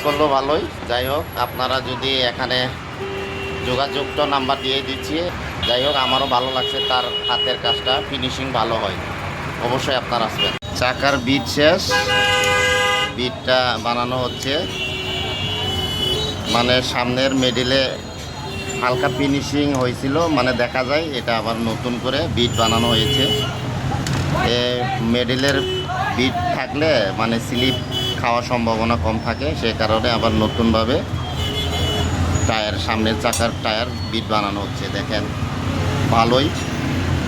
করলো ভালোই। যাই হোক, আপনারা যদি এখানে যোগাযোগটা নাম্বার দিয়ে দিচ্ছি। যাই হোক, আমারও ভালো লাগছে, তার হাতের কাজটা ফিনিশিং ভালো হয়। অবশ্যই আপনারা আসবেন। চাকার বিট শেষ, বিটটা বানানো হচ্ছে, মানে সামনের মিডিলে হালকা ফিনিশিং হয়েছিল, মানে দেখা যায় এটা আবার নতুন করে বিট বানানো হয়েছে। মিডিলের বিট থাকলে মানে স্লিপ খাওয়ার সম্ভাবনা কম থাকে, সে কারণে আবার নতুনভাবে টায়ার, সামনের চাকার টায়ার বিট বানানো হচ্ছে। দেখেন ভালোই,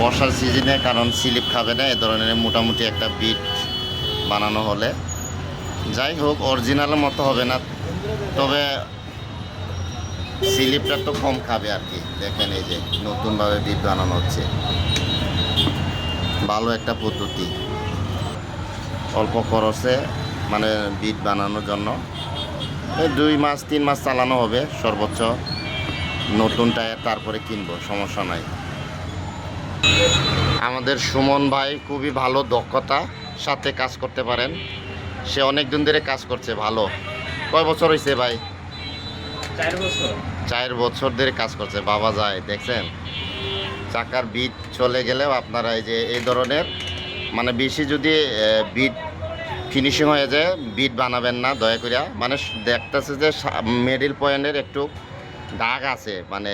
বর্ষার সিজনে কারণ স্লিপ খাবে না, এ ধরনের মোটামুটি একটা বিট বানানো হলে। যাই হোক, অরিজিনালের মতো হবে না, তবে স্লিপটা তো কম খাবে আর কি। দেখেন এই যে নতুনভাবে বিট বানানো হচ্ছে, ভালো একটা পদ্ধতি। অল্প খরচে মানে বিট বানানোর জন্য 2 মাস 3 মাস চালানো হবে সর্বোচ্চ। নতুন টায়ার তারপরে কিনবো, সমস্যা নাই। আমাদের সুমন ভাই খুবই ভালো, দক্ষতা সাথে কাজ করতে পারেন। সে অনেক দিন ধরে কাজ করছে ভালো। কয় বছর হয়েছে ভাই? 4 বছর। 4 বছর ধরে কাজ করছে, বাবা যায়। দেখছেন, চাকার বিট চলে গেলেও আপনারা এই যে এই ধরনের মানে বেশি যদি বিট ফিনিশিং হয়ে যায়, বিট বানাবেন না দয়া করে। মানে দেখতেছে যে মিডল পয়েন্টের একটু দাগ আছে, মানে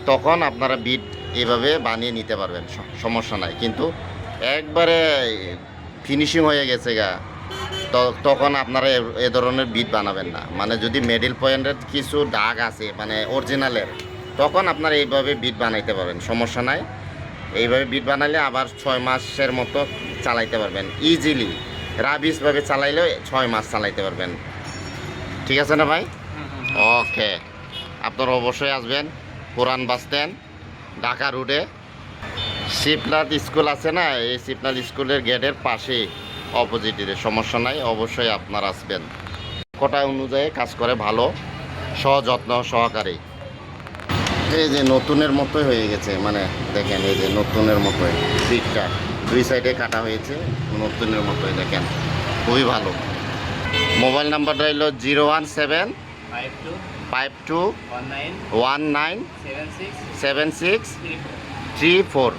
তখন আপনারা বিট এভাবে বানিয়ে নিতে পারবেন, সমস্যা নাই। কিন্তু একবারে ফিনিশিং হয়ে গেছে গা, তখন আপনারা এ ধরনের বিট বানাবেন না। মানে যদি মিডল পয়েন্টের কিছু দাগ আছে মানে অরিজিনালের, তখন আপনারা এইভাবে বিট বানাইতে পারবেন, সমস্যা নাই। এইভাবে বিট বানালে আবার 6 মাসের মতো চালাইতে পারবেন ইজিলি। রাবিসভাবে চালাইলেও 6 মাস চালাইতে পারবেন। ঠিক আছে না ভাই? ওকে, আপনারা অবশ্যই আসবেন পুরান বাস স্ট্যান্ড, ঢাকা রোডে। শিবনাথ স্কুল আছে না, এই শিবনাথ স্কুলের গেটের পাশে অপোজিটে, সমস্যা নাই। অবশ্যই আপনারা আসবেন। কোটা অনুযায়ী কাজ করে ভালো, সযত্ন সহকারে। এই যে নতুনের মতোই হয়ে গেছে, মানে দেখেন এই যে নতুনের মতোই বিটটা 2 সাইডে কাটা হয়েছে, নতুনের মতোই। দেখেন খুবই ভালো। মোবাইল নাম্বারটা হলো 01752197634।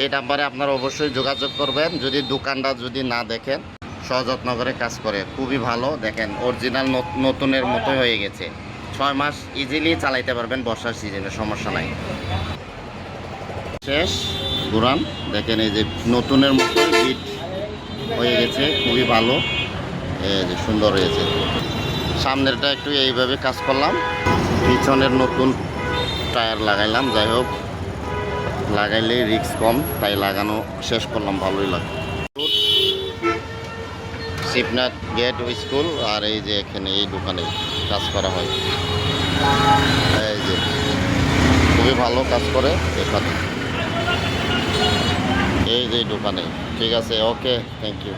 এই নাম্বারে আপনারা অবশ্যই যোগাযোগ করবেন। যদি দোকানটা যদি না দেখেন, সযত্ন করে কাজ করে, খুবই ভালো। দেখেন অরিজিনাল নতুনের মতোই হয়ে গেছে। 6 মাস ইজিলি চালাইতে পারবেন বর্ষার সিজনে, সমস্যা নাই। শেষ ঘুরান, দেখেন এই যে নতুনের মতো বিট হয়ে গেছে, খুবই ভালো। এই যে সুন্দর হয়েছে। সামনেরটা একটু এইভাবে কাজ করলাম, পিছনের নতুন টায়ার লাগাইলাম। যাই হোক, লাগাইলে রিস্ক কম, তাই লাগানো শেষ করলাম, ভালোই লাগে। শিবনাথ গেট স্কুল, আর এই যে এখানে এই দোকানে কাজ করা হয়। এই যে খুবই ভালো কাজ করে এখানে, এই যে দোকানে। ঠিক আছে, ওকে, থ্যাংক ইউ।